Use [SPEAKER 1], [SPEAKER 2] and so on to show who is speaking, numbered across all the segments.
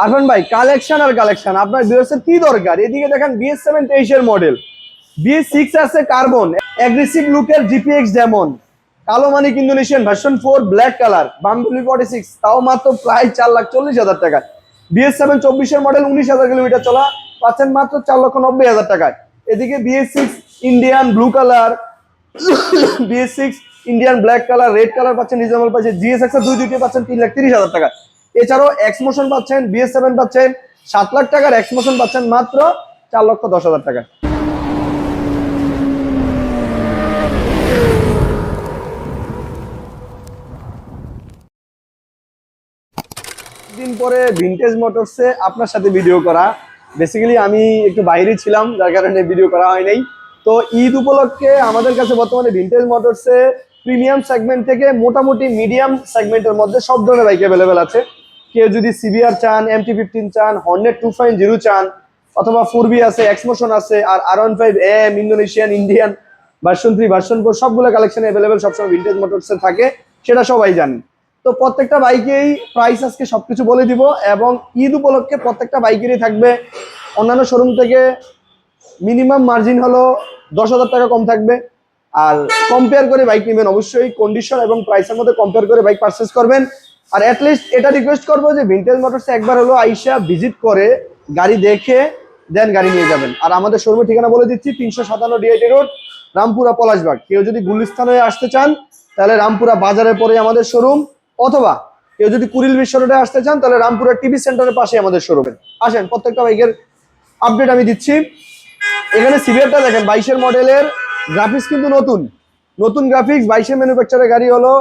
[SPEAKER 1] আরফান ভাই কালেকশন আর কালেকশন, আপনার ভিউয়ার্সের কি দরকার? এদিকে দেখেন BS7 23 এর মডেল, BS6 আছে কার্বন, অ্যাগ্রেসিভ লুকের GPX যেমন, কালো মানিক ইন্দোনেশিয়ান ভার্সন 4 ব্ল্যাক কালার, বাম্বলি 46, তাও মাত্র প্রায় 4,40,000 টাকায়। BS7 24 এর মডেল 19,000 কিলোমিটার চলা, পাচ্ছেন মাত্র 4,90,000 টাকায়। এদিকে BS6 Indian blue colour, BS6 Indian black colour, red colour পাচ্ছেন রিজনেবল প্রাইসে। GSX এর দুইটি পাচ্ছেন 3,30,000 টাকা। এছাড়াও এক্স মোশন পাচ্ছেন, BS7 পাচ্ছেন 7 লাখ টাকার এক্স মোশন পাচ্ছেন মাত্র 4,10,000 টাকা। দিন পরে ভিনটেজ মোটরসে আপনার সাথে ভিডিও করা, বেসিক্যালি আমি একটু বাইরে ছিলাম যার কারণে ভিডিও করা হয় নাই। তো ঈদ উপলক্ষে আমাদের কাছে বর্তমানে ভিনটেজ মোটরসে প্রিমিয়াম সেগমেন্ট থেকে মোটামুটি মিডিয়াম সেগমেন্টের মধ্যে সব ধরনের বাইক অ্যাভেলেবেল আছে। কেউ যদি সিবিআর চান, MT-15 চান, হর্নেট 250 চান, অথবা 4B আছে, এক্সমোশন আছে, আর R15 AM Indonesian Indian version 3 version 4 সবগুলো কালেকশন অ্যাভেলেবেল সবসময় ভিনটেজ মোটরসে থাকে, সেটা সবাই জানেন। তো প্রত্যেকটা বাইকেই প্রাইস আজকে সবকিছু বলে দিব, এবং ঈদ উপলক্ষে প্রত্যেকটা বাইকেরই থাকবে অন্যান্য শোরুম থেকে মিনিমাম মার্জিন হলো 10,000 টাকা কম থাকবে। আর কম্পেয়ার করে বাইক নেবেন, অবশ্যই কন্ডিশন এবং প্রাইসের মধ্যে কম্পেয়ার করে বাইক পারচেস করবেন। আর অ্যাটলিস্ট এটা রিকোয়েস্ট করবো যে ভিনটেজ মোটরসে একবার হলো আইসা ভিজিট করে গাড়ি দেখে দেন গাড়ি নিয়ে যাবেন। আর আমাদের শোরুমের ঠিকানা বলে দিচ্ছি, 357 DIT রোড, রামপুরা পলাশবাগ। কেউ যদি গুলিস্তান হয়ে আসতে চান তাহলে রামপুরা বাজারের পরে আমাদের শোরুম, অথবা কেউ যদি কুড়িল বিশ্ব রোডে আসতে চান তাহলে রামপুরা টিভি সেন্টারের পাশে আমাদের শোরুমে আসেন। প্রত্যেকটা বাইকের আপডেট আমি দিচ্ছি। এখানে সিভিয়ারটা দেখেন 22 মডেলের, গ্রাফিক্স কিন্তু নতুন নতুন গ্রাফিক্স, 22 ম্যানুফ্যাকচারের গাড়ি, হলো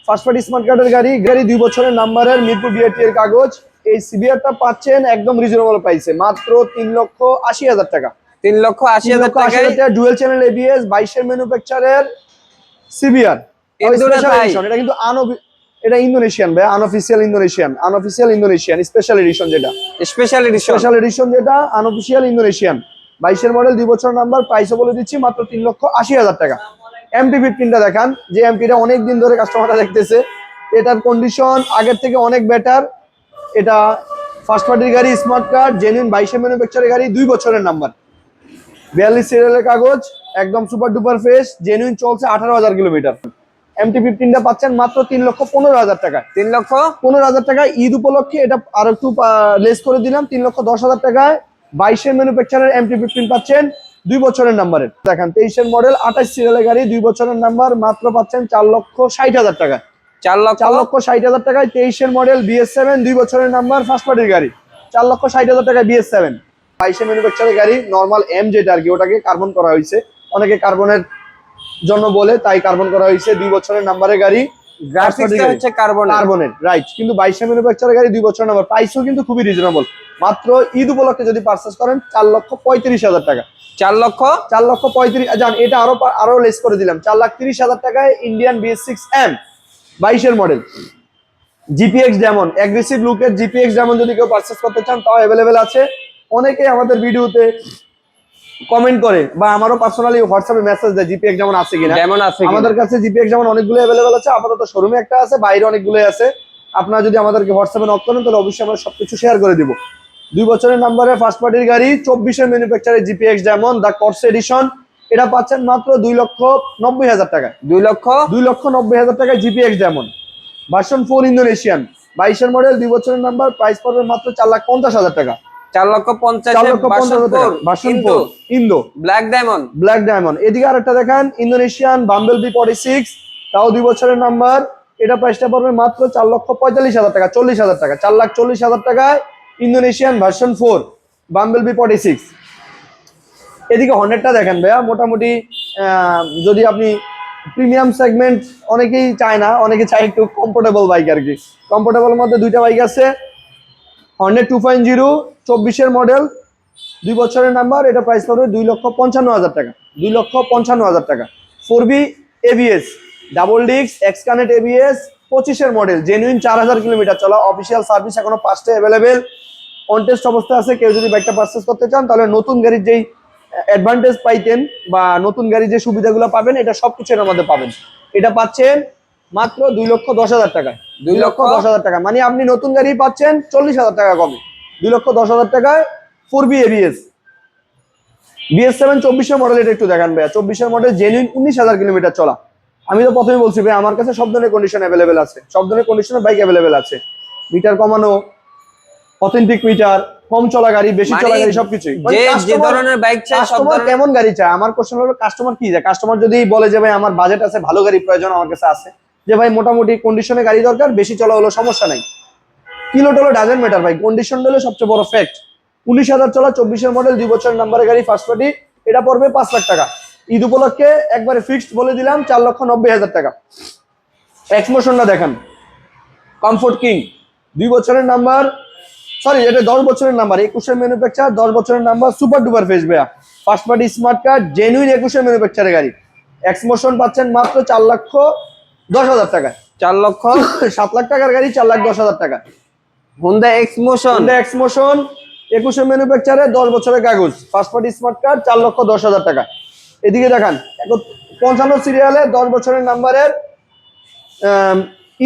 [SPEAKER 1] ফার্স্ট পার্টি স্মার্ট কার্ডের গাড়ি, 2 বছরের নাম্বারের, মিরপুর DIT এর কাগজ। এই সিভিয়ারটা পাচ্ছেন একদম রিজনেবল প্রাইসে মাত্র 3,80,000 টাকা।
[SPEAKER 2] 3,80,000 টাকায়
[SPEAKER 1] ডুয়েল চ্যানেল ABS 22 ম্যানুফ্যাকচারের সিভিয়ার। এটা কিন্তু এটা ইন্দোনেশিয়ান ভাই, আনঅফিশিয়াল ইন্দোনেশিয়ান স্পেশাল এডিশন, যেটা স্পেশাল এডিশন যেটা আনঅফিশিয়াল ইন্দোনেশিয়ান, 22 মডেল, 2 বছর নাম্বার, প্রাইসও বলে দিচ্ছি মাত্র 3,80,000 টাকা। MT-15টা দেখান, যে MT-টা অনেক দিন ধরে কাস্টমাররা দেখতেছে, এটার কন্ডিশন আগের থেকে অনেক বেটার। এটা ফার্স্ট পার্টির গাড়ি, স্মার্ট কার্ড, জেনুইন 22 ম্যানুফ্যাকচারের গাড়ি, 2 বছরের নাম্বার, 42 সিরিয়ালের কাগজ, একদম সুপার ডুপার ফ্রেশ, জেনুইন, চলছে 18,000 কিলোমিটার। MT-15টা পাচ্ছেন মাত্র 3,15,000 টাকা। 3,15,000 টাকায় ঈদ উপলক্ষে এটা আর একটু লেস করে দিলাম, 3,10,000 টাকায় 22 ম্যানুফ্যাকচারের MT-15 পাচ্ছেন 2 বছরের নাম্বারের। দেখেন 23 মডেল, 28 সিরিয়ালের গাড়ি, 2 বছরের নাম্বার, মাত্র পাচ্ছেন 4,60,000 টাকা। 4,60,000 টাকায় 23 মডেল BS7, 2 বছরের নাম্বার, ফার্স্ট পার্টির গাড়ি, 4,60,000 টাকায় BS7। 22 ম্যানুফ্যাকচারের গাড়ি, নর্মাল M যেটা আর কি, ওটাকে কার্বন করা হয়েছে, অনেকে কার্বনের জন্য বলে, তাই কার্বন করা হয়েছে। 2 বছরের নাম্বারের গাড়ি, কার্বনের রাইট, কিন্তু 22 ম্যানুফ্যাকচারের গাড়ি, 2 বছরের নাম্বার, প্রাইসও কিন্তু খুবই রিজনেবল। মাত্র ঈদ উপলক্ষে যদি পারচেজ করেন 4,35,000 টাকা। 4,35,000 জান, এটা আরো লেস করে দিলাম, 4,30,000 টাকায় ইন্ডিয়ান BS6M 22 মডেল, GPX যেমন, অ্যাগ্রেসিভ লুকের GPX যেমন, যদি কেউ পারচেজ করতে চান তাও অ্যাভেলেবেল আছে। অনেকে আমাদের ভিডিওতে কমেন্ট করে বা আমারও পার্সোনালি হোয়াটসঅ্যাপে মেসেজ দেয় GPX যেমন আছে কিনা। আমাদের কাছে GPX যেমন অনেকগুলো অ্যাভেলেবেল আছে, আপাতত শোরুমে একটা আছে, বাইরে অনেকগুলো আছে। আপনারা যদি আমাদেরকে হোয়াটসঅ্যাপে নক করেন তাহলে অবশ্যই আমরা সবকিছু শেয়ার করে দিব। 2 বছরের নাম্বারে ফার্স্ট পার্টির গাড়ি, 24 ম্যানুফ্যাকচারের GPX যেমন, দা কর্স এডিশন, এটা পাচ্ছেন মাত্র 2,90,000 টাকা। 2,90,000 টাকায় GPX যেমন, ভার্সন 4 ইন্দোনেশিয়ান, 22 মডেল, 2 বছরের নাম্বার, প্রাইস পড়বে মাত্র 4,50,000 টাকা।
[SPEAKER 2] 4,50,000
[SPEAKER 1] ভার্সন 4 ইন্দো
[SPEAKER 2] ব্ল্যাক ডায়মন্ড।
[SPEAKER 1] এদিকে আরেকটা দেখেন, ইন্দোনেশিয়ান বাম্বলবি 46, তাও 2 বছরের নাম্বার, এটা প্রাইসটা পড়বে মাত্র 4,45,000 টাকা, 40,000 টাকা। 4,40,000 টাকায় ইন্দোনেশিয়ান ভার্সন 4 বাম্বলবি 46। এদিকে হর্নেটটা দেখেন ভাইয়া, মোটামুটি যদি আপনি প্রিমিয়াম সেগমেন্ট, অনেকেই চায় না, অনেকে চায় একটু কমফোর্টেবল বাইক আর কি। কমফোর্টেবল মধ্যে 2টা বাইক আছে, হর্নেট 250 24 মডেল, 2 বছরের নাম্বার, এটা প্রাইস পড়বে 2,55,000 টাকা। 2,55,000 টাকা। 4B ABS double disc x connect ABS 25 model, genuine, 4,000 kilometre চলা, অফিসিয়াল সার্ভিস এখনো 5টা অ্যাভেলেবেল, অন টেস্ট অবস্থা আছে। কেউ যদি বাইকটা পারচেস করতে চান তাহলে নতুন গাড়ির যেই অ্যাডভান্টেজ পাইতেন বা নতুন গাড়ির যে সুবিধাগুলো পাবেন, এটা সবকিছু এর মধ্যে পাবেন। এটা পাচ্ছেন মাত্র 2,10,000 টাকা। 2,10,000 টাকা মানে আপনি নতুন গাড়ি পাচ্ছেন 40,000 টাকা কমে। 2,10,000 টাকায় 4B ABS BS7 24-এর মডেল। এটা একটু দেখান ভাইয়া। 24-এর মডেল, জেনুইন, 19,000 কিলোমিটার চলা। আমি তো প্রথমে বলছি ভাই আমার কাছে সব ধরনের কন্ডিশন অ্যাভেলেবেল আছে, সব ধরনের কন্ডিশনের বাইক অ্যাভেলেবেল আছে। মিটার কমানো, অথেন্টিক মিটার, কম চলা গাড়ি, বেশি চলা গাড়ি, সবকিছুই।
[SPEAKER 2] যে ধরনের বাইক চাই সব
[SPEAKER 1] কাস্টমার
[SPEAKER 2] ধরনের।
[SPEAKER 1] কেমন গাড়ি চায়, আমার কোশ্চেন হলো কাস্টমার কি চায়। কাস্টমার যদি বলে যে ভাই আমার বাজেট আছে, ভালো গাড়ি প্রয়োজন, আমার কাছে আছে, যে ভাই মোটামুটি কন্ডিশনে গাড়ি দরকার, বেশি চলা হলো সমস্যা নাই, কিলো টলো ডাজেন্ট ম্যাটার ভাই, কন্ডিশন হলো সবচেয়ে বড় ফ্যাক্ট। 19,000 চলা, 24-এর মডেল, 2 বছরের নাম্বারের গাড়ি, ফার্স্ট পার্টি। এটা পড়বে 5 লাখ টাকা। ঈদ উপলক্ষে একবারে ফিক্সড বলে দিলাম 4,90,000 টাকা। এক্সমোশনটা দেখেন, কমফোর্ট কিং, 2 বছরের নাম্বার, সরি এটা 10 বছরের নাম্বার, 21-এর ম্যানুফ্যাকচার, 10 বছরের নাম্বার, সুপার ডুপার ফেস ভাইয়া, first party smart card, genuine 21-এর ম্যানুফ্যাকচারের গাড়ি। এক্সমোশন পাচ্ছেন মাত্র 4,10,000 টাকা। 7 লাখ টাকার গাড়ি 4,10,000 টাকা।
[SPEAKER 2] হোন্ডা এক্সমোশন,
[SPEAKER 1] হোন্ডা এক্সমোশন, 21-এর ম্যানুফ্যাকচারে, 10 বছরের কাগজ, ফার্স্ট পার্টি স্মার্ট কার্ড, 4,10,000 টাকা। এদিকে দেখান 55 সিরিয়ালে 10 বছরের নাম্বারের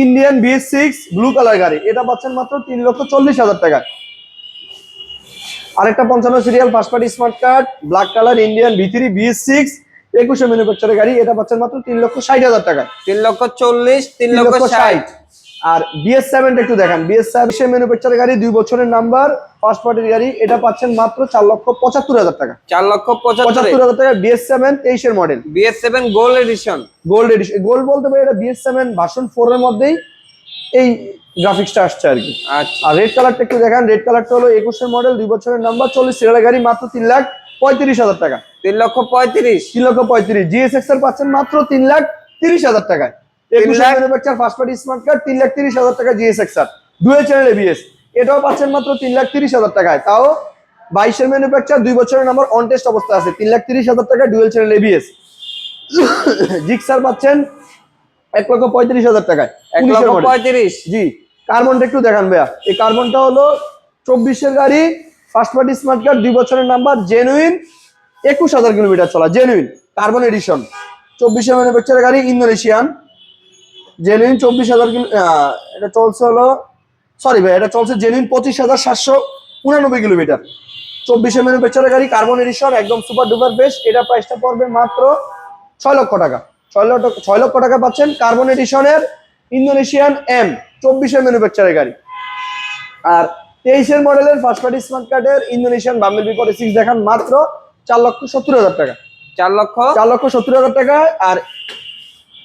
[SPEAKER 1] ইন্ডিয়ান BS6 ব্লু কালার গাড়ি, এটা পাচ্ছেন মাত্র 3,40,000 টাকা। আরেকটা 55 serial first party smart card, black colour, Indian V3 BS6 21-এর ম্যানুফ্যাকচারের গাড়ি, এটা পাচ্ছেন মাত্র 3,60,000 টাকা।
[SPEAKER 2] 3,40,000, 3,60,000।
[SPEAKER 1] আর BS7 একটু দেখান, BS7 ম্যানুফ্যাকচারের গাড়ি, 2 বছরের নাম্বার, ফার্স্ট পার্টির গাড়ি, এটা পাচ্ছেন মাত্র 4,75,000 টাকা।
[SPEAKER 2] 4,75,000
[SPEAKER 1] টাকা। BS7 23-এর model,
[SPEAKER 2] BS7 gold edition.
[SPEAKER 1] Gold edition, gold বলতে পারি এটা BS7 ভার্সন 4 এর মধ্যেই এই গ্রাফিক্সটা আসছে আর কি।
[SPEAKER 2] আচ্ছা,
[SPEAKER 1] আর রেড কালারটা একটু দেখান, রেড কালারটা হলো 21-এর মডেল, 2 বছরের নাম্বার, 40 সিরিয়ালের গাড়ি, মাত্র 3,35,000 টাকা।
[SPEAKER 2] 3,35,000।
[SPEAKER 1] 3,35,000 GSX এর পাচ্ছেন মাত্র 3,30,000 টাকায়। 21-এর manufacture, first party smart card, 3,30,000 টাকা GSX আর ডুয়েল চ্যানেল ABS, এটাও পাচ্ছেন মাত্র 3,30,000 টাকায়। তাও 22-এর ম্যানুফ্যাকচার, 2 বছরের নাম্বার, অন টেস্ট অবস্থা আছে, 3,30,000 টাকা ডুয়েল চ্যানেল ABS। জিক্সার পাচ্ছেন 1,35,000 টাকায়,
[SPEAKER 2] 1,35,000।
[SPEAKER 1] জি। কার্বনটা একটু দেখান ভাইয়া। এই কার্বনটা হলো 24-এর গাড়ি, ফার্স্ট পার্টি স্মার্ট কার্ড, 2 বছরের নাম্বার, জেনুইন, 21,000 কিলোমিটার চলা, জেনুইন কার্বন এডিশন, 24-এর ম্যানুফ্যাকচারের গাড়ি, ইন্দোনেশিয়ান, জেনুইন, 24,000 এটা চলছে হলো, সরি ভাই এটা চলছে জেনুইন 25,799 কিলোমিটার। 24-এর ম্যানুফ্যাকচারের গাড়ি, কার্বন এডিশন, একদম সুপার ডুপার বেস্ট। এটা প্রাইসটা পড়বে মাত্র 6 লক্ষ টাকা। 6 লক্ষ টাকা পাচ্ছেন কার্বন এডিশনের ইন্দোনেশিয়ান M, 24-এর ম্যানুফ্যাকচারের গাড়ি। আর 23-এর মডেলের ফার্স্ট পার্টি স্মার্ট কার্ডের ইন্দোনেশিয়ান বাম্বেল বিপরে 6 দেখান, মাত্র 4,70,000 টাকা। 4,70,000 টাকা। আর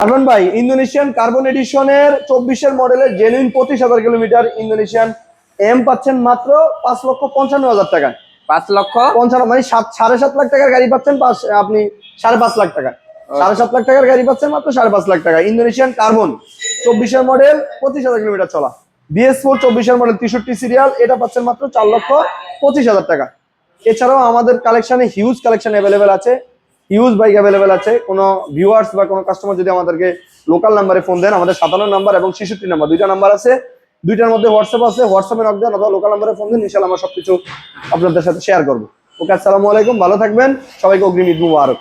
[SPEAKER 1] আরমান ভাই, ইন্দোনেশিয়ান কার্বন এডিশনের 24-এর মডেলের জেনুইন 25,000 কিলোমিটার ইন্দোনেশিয়ান M পাচ্ছেন মাত্র 5,55,000 টাকা।
[SPEAKER 2] 5,55,000
[SPEAKER 1] মানে 7.5 লাখ টাকার গাড়ি পাচ্ছেন আপনি 5.5 লাখ টাকা। 7.5 লাখ টাকার গাড়ি পাচ্ছেন মাত্র 5.5 লাখ টাকা। ইন্দোনেশিয়ান কার্বন, 24-এর মডেল, 25,000 কিলোমিটার চলা, BS4 24-এর মডেল, 63 সিরিয়াল, এটা পাচ্ছেন মাত্র 4,25,000 টাকা। এছাড়াও আমাদের কালেকশনে হিউজ কালেকশন অ্যাভেলেবেল আছে, হিউজ বাইক অ্যাভেলেবেল আছে। কোনো ভিউয়ার্স বা কোনো কাস্টমার যদি আমাদেরকে লোকাল নাম্বারে ফোন দেন, আমাদের 57 নাম্বার এবং 66 নাম্বার, 2টা নাম্বার আছে, 2টার মধ্যে হোয়াটসঅ্যাপ আছে, হোয়াটসঅ্যাপে নক দেন অথবা লোকাল নাম্বারে ফোন দেন, ইনশাআল্লাহ আমরা সবকিছু আপনাদের সাথে শেয়ার করবো। ওকে, আসসালামু আলাইকুম, ভালো থাকবেন, সবাইকে অগ্রিম ঈদ মুবারক।